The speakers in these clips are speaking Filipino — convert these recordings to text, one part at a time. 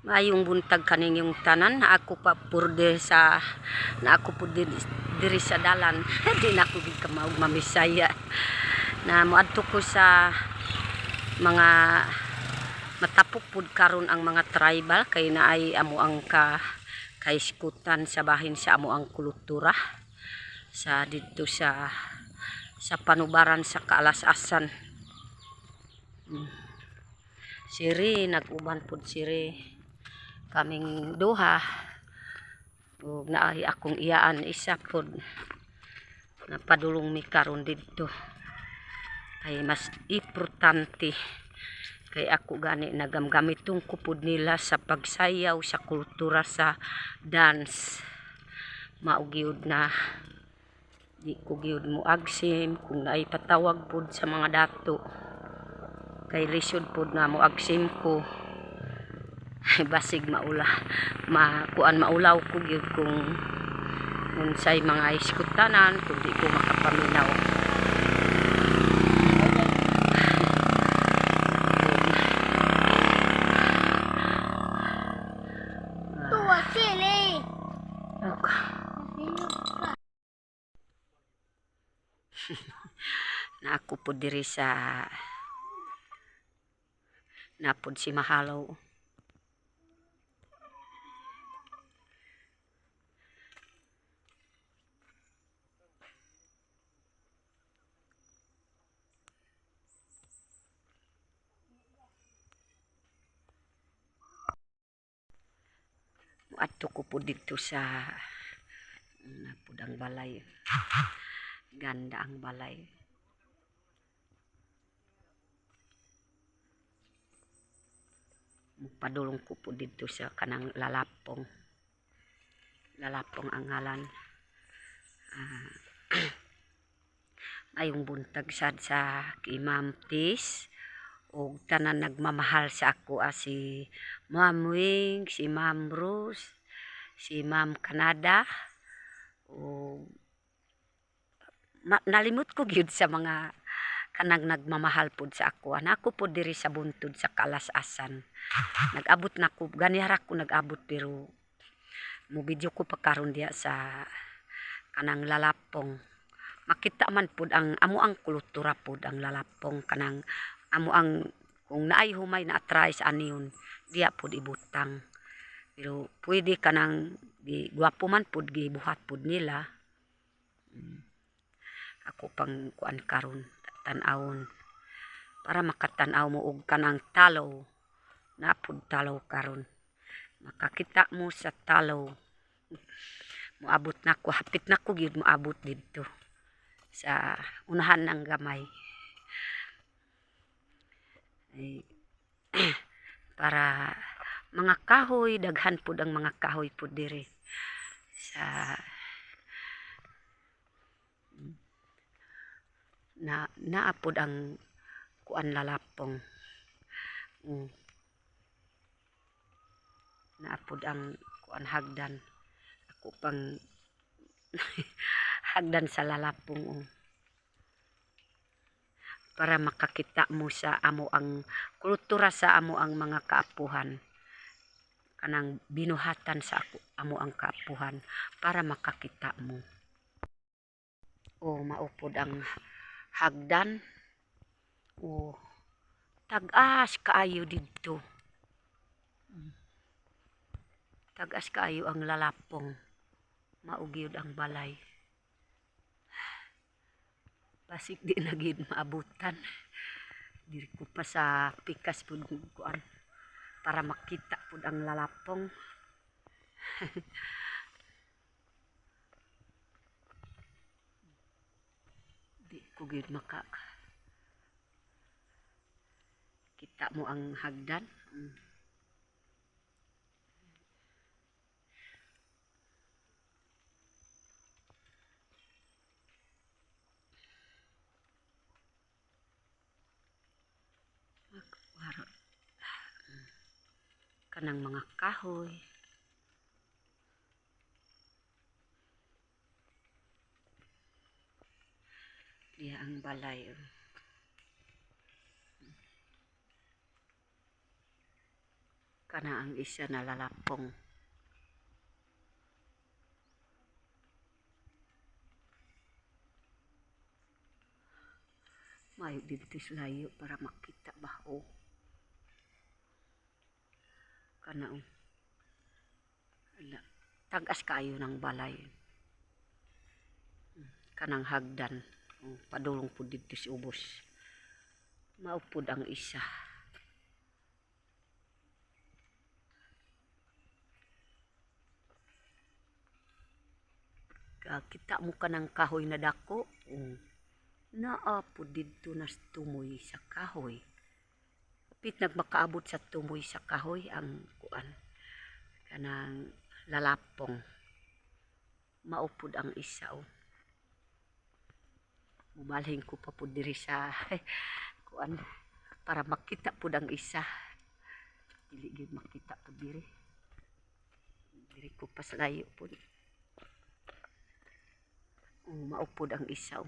Maayong buntag kaning yung tanan na ako pa purde sa na ako po diri sa dalan. Di na ako gid ka mamisaya. Na moadto ko sa mga matapok pud karon ang mga tribal kay naay amo ang kaiskutan sa bahin sa amo ang kultura sa dito sa panubaran sa Kaalasasan. Siri nag-uban pud siri kaming duha ug naay akong iyaan isa pod napadulong mi karon didto kay mas importante kay ako gani nagamgamitong kupod nila sa pagsayaw sa kultura sa dance maugyud na di ko gyud mo agsim kung naay patawag pod sa mga dato kay lisod pod na mo agsim ko basig maulaw ko gyud kung unsay mga iskutanan kung di ko makapaminaw. Tuwa sili. Na ako po diri sa napod si Mahalaw. Adto ko po dito sa napod ang balay. Ganda ang balay. Padulong ko po dito sa kanang lalapong. Lalapong ang ngalan. Ayong buntag sad sa Imam Tis o tanan nagmamahal sa ako si Ma'am Wing, si Ma'am Rose, si Ma'am Canada o nalimot ko gyud sa mga kanang nagmamahal pud sa ako. Ako po diri sa buntod sa Kaalasasan. Nag-abot na ko ganihara ko nag-abot pero mo video ko pa karon diya sa kanang lalapong. Makita man pud ang amo ang kultura pud ang lalapong kanang amo ang kung naay humay na atray sa aniyon diya pud ibutang. Pero pwede kanang di gwapo man pud gibuhat pud nila. Ako pang kuan karon tan-awon para makatan-aw mo og kanang talaw na pud talaw karon makakita mo sa talaw moabot na ko hapit na ko gyud moabot didto sa unahan ng gamay para mga kahoy daghan pud ang mga kahoy pud diri sa naapod ang kuan lalapong. Naapod ang kuan hagdan. Ako pang hagdan sa lalapong. Para makakita mo sa amo ang kultura sa amo ang mga kaapuhan. Kanang binuhatan sa amo ang kaapuhan para makakita mo. Maupod ang hagdan. Tag-as kaayo didto. Tag-as kaayo ang lalapong. Maugyod ang balay. Basig di na gid maabutan. Diri ko pa sa pikas pud kuan para makita pud ang lalapong. Di ko gid kita mo ang hagdan. Kanang mga kahoy. Iya ang balay. kana ang isa na lalapong. Mayo dito sa layo para makita ba o kana o tagas kayo ng balay kanang hagdan padulong po dito si ubos maupod ang isa. Kita mo ka ng kahoy na dako naapo dito na tumoy sa kahoy pit nagmakaabot sa tumoy sa kahoy ang kuan kanang lalapong maupod ang isa o mubalhin ko pa po diri sa kuan para makita po ang isa dili gyud makita po diri ko pa sa layo po maupod ang isa o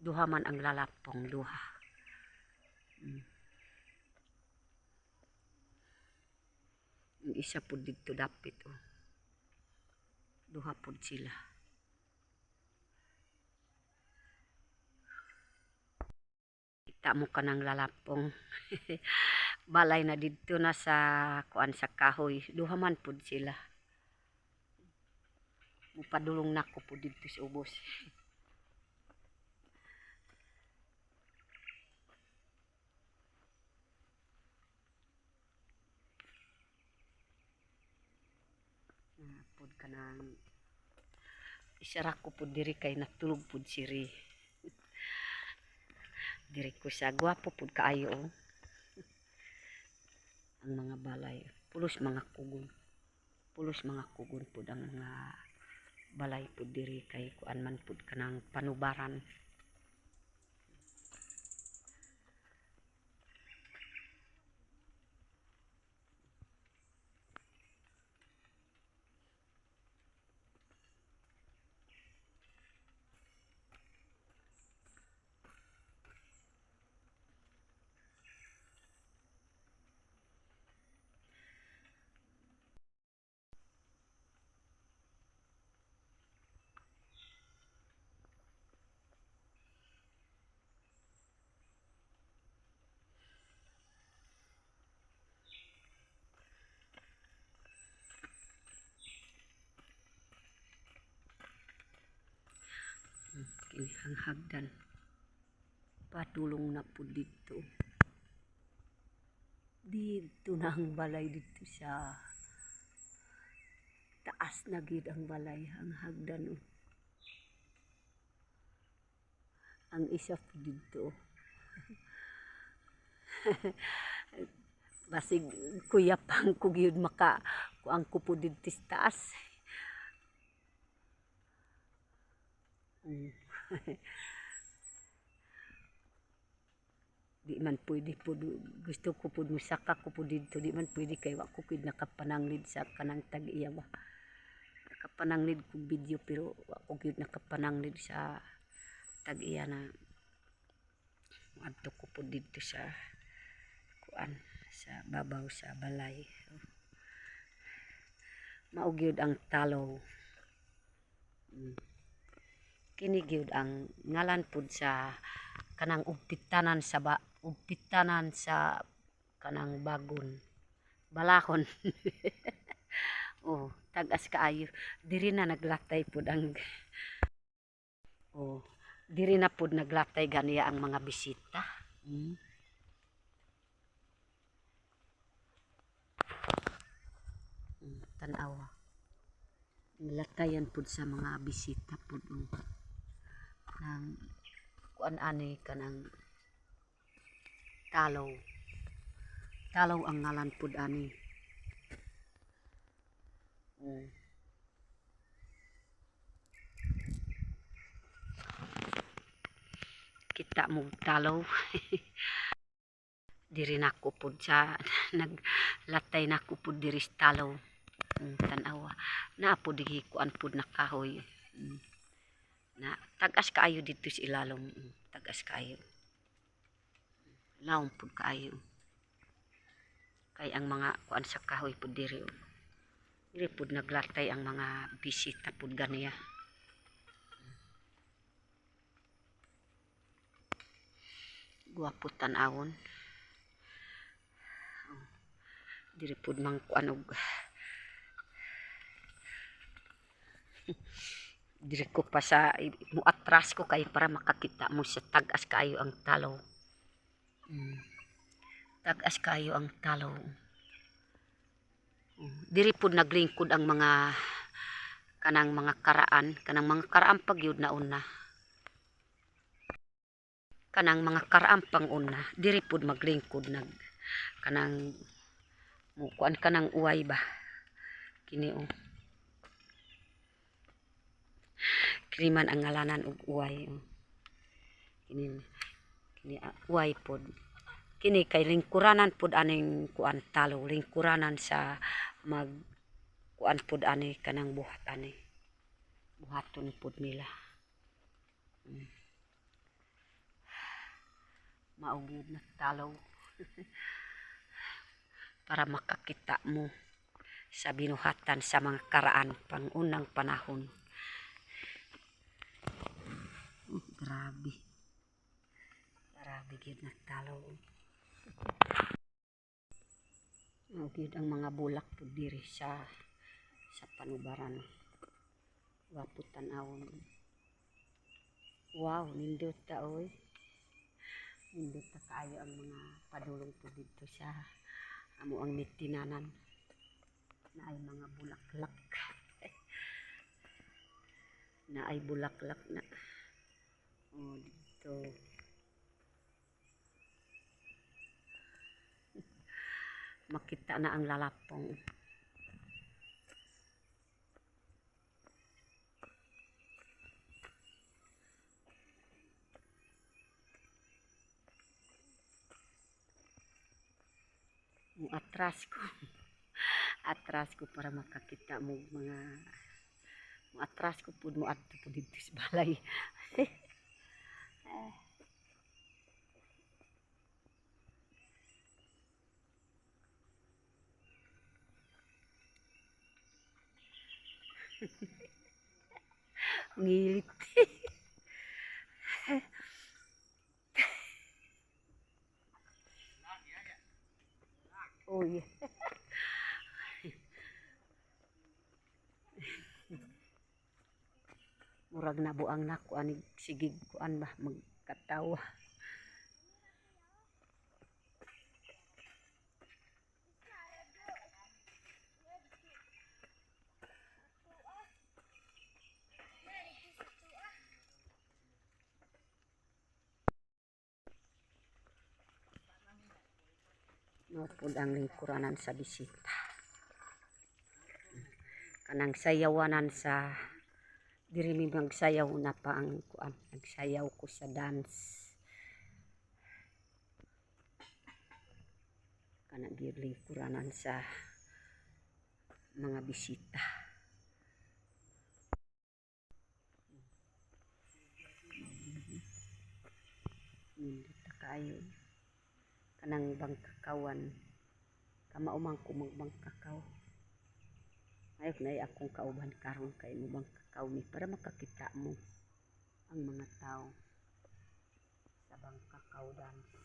duha man ang lalapong duha ang isa po dito dapit o duha po sila. Kita mo ka ng lalapong balay na dito na sa kuan sa kahoy duha man po sila mupadulong nako po dito sa ubos. Pod ka ng isara ko po diri kay natulog po siri diri ko sa gwapo po kaayo ang mga balay pulos mga kugon po ang mga balay po diri kay kuan man po ka ng panubaran. Kini ang hagdan padulong na po dito na ang balay dito sa taas na gid ang balay ang hagdan ang isa po dito basig kuya pang kugyud maka kuang ko po dito sa taas di man pwede po gusto ko po musaka ko po dito di man pwede kay wa ko kid nakapananglid sa kanang tag-iya ba nakapananglid ko video pero wa ko kid nakapananglid sa tag-iya na adto ko po dito sa kuan sa babaw sa balay mao gyud ang talaw kini gyud ang ngalan pud sa kanang ugpitanan sa kanang bagon balakon tagas kaayo diri na naglatay pud ang diri na pud naglatay ganiya ang mga bisita tan-awa nilatayan pud sa mga bisita pud nang kuan ani kanang talaw ang ngalan pud ani kita mo talaw diri nako pud sa naglatay nako pud diri sa talaw tan-awa na pud di kuan pud na kahoy na tagas kaayo dito sa ilalom tagas kaayo lawom pud kaayo Kay ang mga kuan sa kahoy pud diri. Diri pud naglatay ang mga bisita pud ganiya. Guwapo tan-awon. Diri pud mang kuan og diri ko pa sa muatras ko kay para makakita mo sa tag-as kaayo ang talaw. Tag-as kaayo ang talaw. Diri pud naglingkod ang mga kanang mga karaan pagyud na una. Kanang mga karaan pang una, diri pud maglingkod nag kanang kuan kanang uway ba. Kini kini man ang ngalanan og uway. Kini uway pod. Kini kay lingkuranan pod aning kuan talo, lingkuranan sa mag kuan pod ani kanang buhat ani. Buhaton pod nila. Maugid na talo. Para makakita mo sa binuhatan sa mga karaan pang unang panahon. Grabe. Grabe gid nagtalaw. Gid ang mga bulak po diri sa panubaran. Wapo tan-awon. Wow, nindot ta oy. Nindot ta kaayo ang mga padulong po dito sa amo ang mitinanan. Na ay mga bulaklak. Na ay bulaklak na. Oh, dito. Makita na ang lalapong. Atras ko. Atras ko para makakita mo mga atras ko pud mo adto pud dito sa balay. Ngilit. Oh yeah. Murag nabuang na ko ani sigig kuan ba magkatawa. Mapud ang lingkuranan sa bisita. Kanang sayawanan sa diri mi magsayaw na pa ang kuan. Nagsayaw ko sa dance. Kanang lingkuranan sa mga bisita. Nindot ta kaayo. Kanang bangkakawan kamaumang kumagbang kakao ayok na akong kauban karon kay mo bang kakao mi para makakita mo ang mga tao sa bangkakaw dance.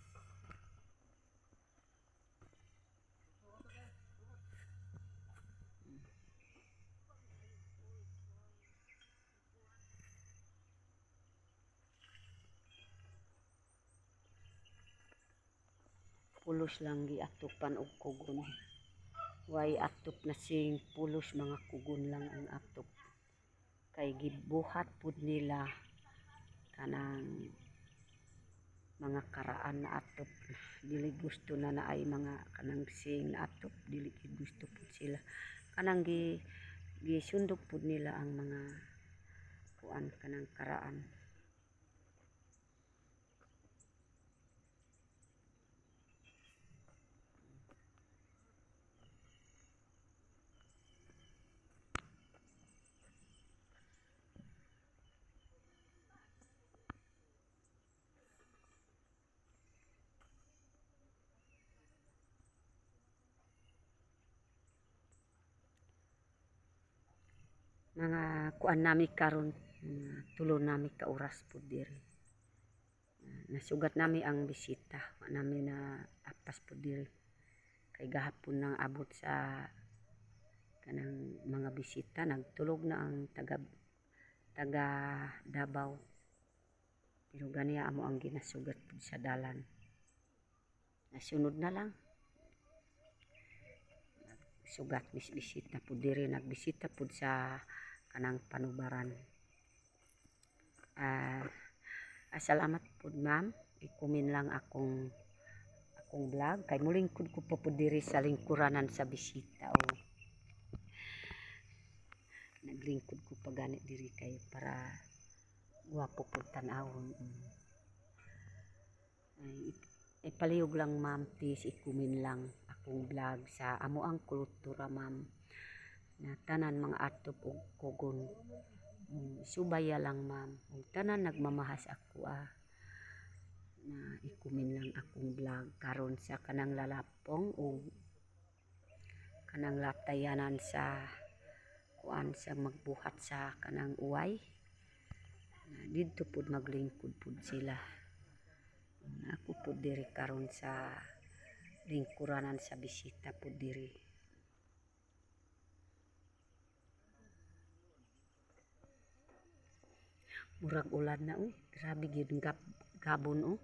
Pulos lang giatupan og kugon. Way atop na sing pulos mga kugon lang ang atop. Kay gibuhat pud nila kanang mga karaan na atop. Dili gusto na naay mga kanang sing na atop. Dili gusto pud sila. Kanang gisundok pud nila ang mga kuan kanang karaan. mga kuan nami karon, tulo nami ka oras pud diri. Nasugat nami ang bisita, wa nami na apas pud diri. Kay gahapon nang abot sa kanang mga bisita, nagtulog na ang taga Davao. Pero ganiya amo ang ginasugat pud sa dalan. Nasunod na lang. Sugat bisita pud diri, nagbisita pud sa kanang panubaran. Salamat pud ma'am. Ikumin lang akong vlog kay mulingkod ko pa pud diri sa lingkuranan sa bisita o. Naglingkod ko pa gani diri kay para guwapo pud tan-awon. Ipalihog lang ma'am, please ikumin lang akong vlog sa amo ang kultura ma'am. Na tanan mga atop og kugon. Subaya lang ma'am. Ug tanan nagmamahas ako na ikumin lang akong vlog karon sa kanang lalapong o kanang latayanan sa kuan sa magbuhat sa kanang uway. Didto pud maglingkod pud sila. Ako pud diri karon sa lingkuranan sa bisita pud diri. Murag ulan na grabe gyud gabon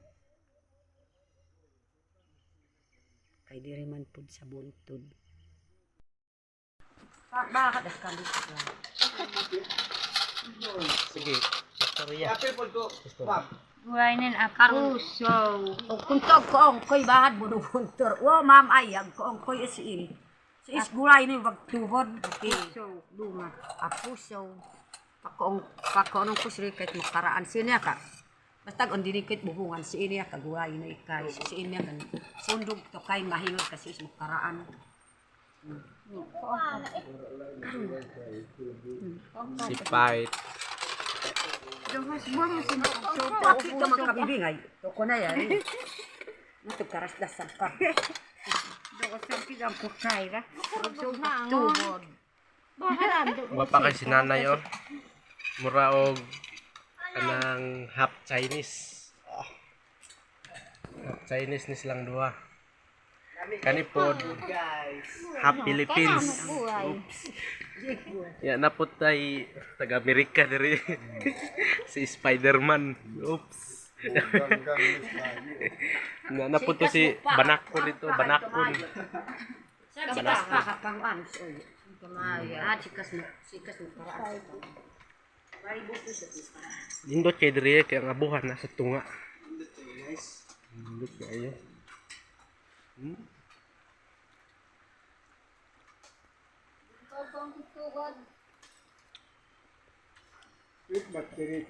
kay diri man pud sa buntod. Bakit das kami? Sige. Istorya. Buhainin ako. So, O kuntog ko ang koy bahad mo buntor. Wa ma'am ayag ko ang koy isin. So is gulay ni wag tubod. Okay. so, luma. Apuso. Pakoong kusri kahit makaraan siya ka. Basta kung dinikit bubungan si iniya kagulay na ikay. Si iniya kan sundog to kay mahingod kasi is makaraan. Si Pait. Dumas mo mo sinakot. So, bakit ka magkabibingay? Toko na yan. Natog karasdasan ka. Dumas ang pigang kukay ra. So, Tubod. Wapa kay si nanay oh. Mura og kanang half Chinese. Half Chinese ni silang duha. Kani pod half Philippines. Ya napot tay taga Amerika diri. Si Spider-Man. Oops. Na napot to si Banakon dito, Banakon. Sikas pa kapangan. Kamaya. Sikas mo paraan. Indot kay diri kay ang abuhan na sa tunga. Indot kayo.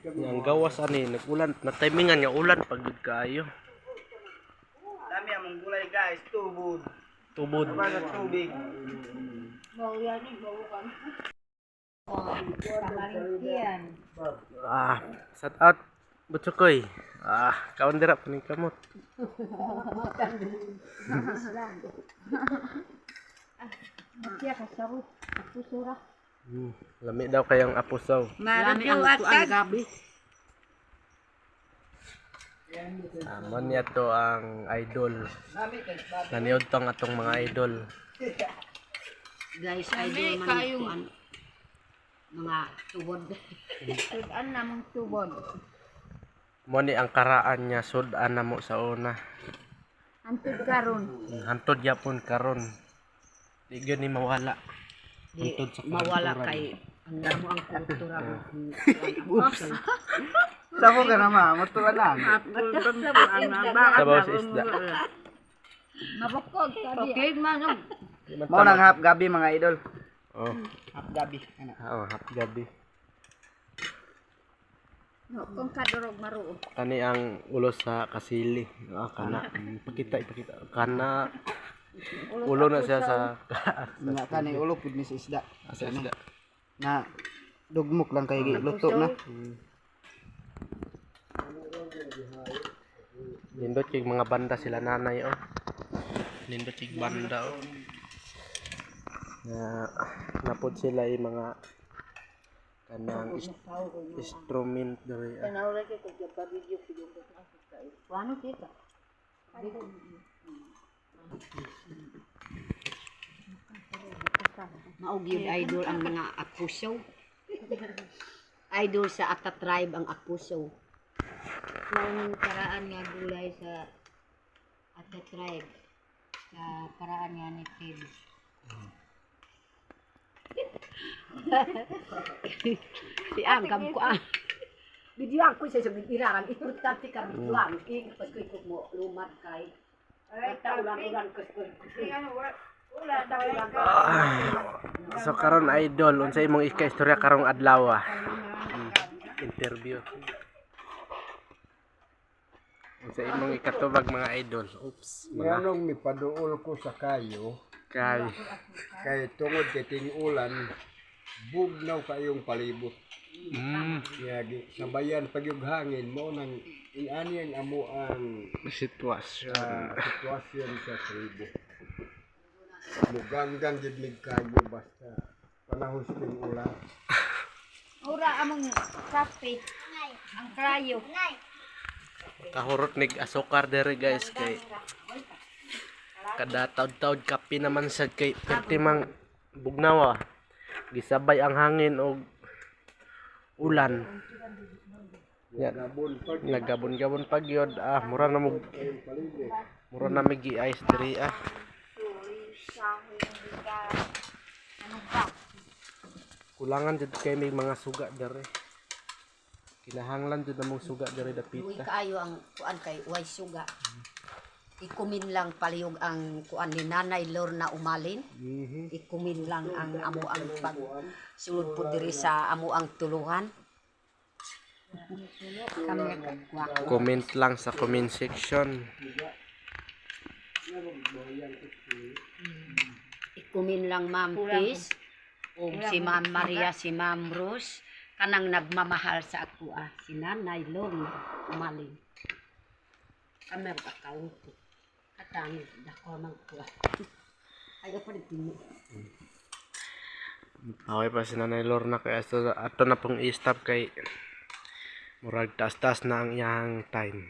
Yang gawas ani nagulan na timingan nga ulan pag kayo. Dami ang gulay guys, tubod. Tubod. Sa tubig. Shout out Butsukoy. Kaon dira paning kamot. Siya kasarot. Ako sura. Lami daw kayang apusaw. Marami ang kuan gabi. Man niya to ang idol. Naniod tong atong mga idol. Guys, idol man ang kuan. Mga tubod. Sudan na mong tubod. Mo ni ang karaan niya sudan na mo sa una. Antod karon. Hantod yapon karon. Di gyud ni mawala. Di Hantod sa mawala kultura. kay ang mo ang kultura mo. Oops. Sabo ka naman, matulan lang. Sabaw sa isda. Mabukog ka di. Okay man. Mao nang half gabi mga idol. Oh, Half gabi. Ano? hap gabi. No, kung kadurog maruo. Kani ang ulo sa kasili. Kana. Ipakita. Kana. Ulo na siya sa Na kani ulo pud ni sa isda. sa isda. Na dugmok lang kay luto na. Nindot kay mga banda sila nanay oh. Nindot kay banda oh. Na napod sila yung mga kanang instrument diri. Ano kita? Maog yun idol ang mga Apuso. Idol sa Ata tribe ang Apuso. Nung paraan nga gulay sa Ate Tribe. Sa paraan nga ni Tim. Si Angam ko ah. Video ako sa sabi irarang importante ka biduan. Ikot ko ikot mo lumad kay. Ay ulan ko. Wala daw So karon idol, unsay imong istorya karong adlaw? Interview. Unsay imong ikatubag mga idol? Oops. Nganong mipaduol ko sa kayo, Kay kay tungod kay ting-ulan, bugnaw kayong palibot. Kaya sabayan pag yung hangin mo nang inani ang amo ang sitwasyon. sitwasyon sa tribo. Muganggang gid kayo basta panahon sa ting-ulan. Ura among kape. Ang krayo. Kahurot nig asukar dere guys kay kada taud-taud kape naman sad kay perti mang bugnaw. Gisabay ang hangin og ulan. Yan. Nagabon-gabon pag yun. Mura na migi ice diri Kulangan jud kay may mga suga dere. Kinahanglan jud namong suga dere Uy dapita. kaayo ang kuan kay way suga. Ikumin lang palihog ang kuan ni Nanay Lorna Umalin. Ikumin lang ang amo ang pag sulod po diri sa amo ang tuluhan. Kami kagwa. Comment lang sa comment section. Ikumin lang Ma'am Tis o si Ma'am Maria, si Ma'am Rose kanang nagmamahal sa ako si Nanay Lorna Umalin. Kami account. Katang dako man ko. Ay pa din. Okay pa si Nanay Lorna kay ato na pong i-stop kay murag taas-taas na ang iyang time.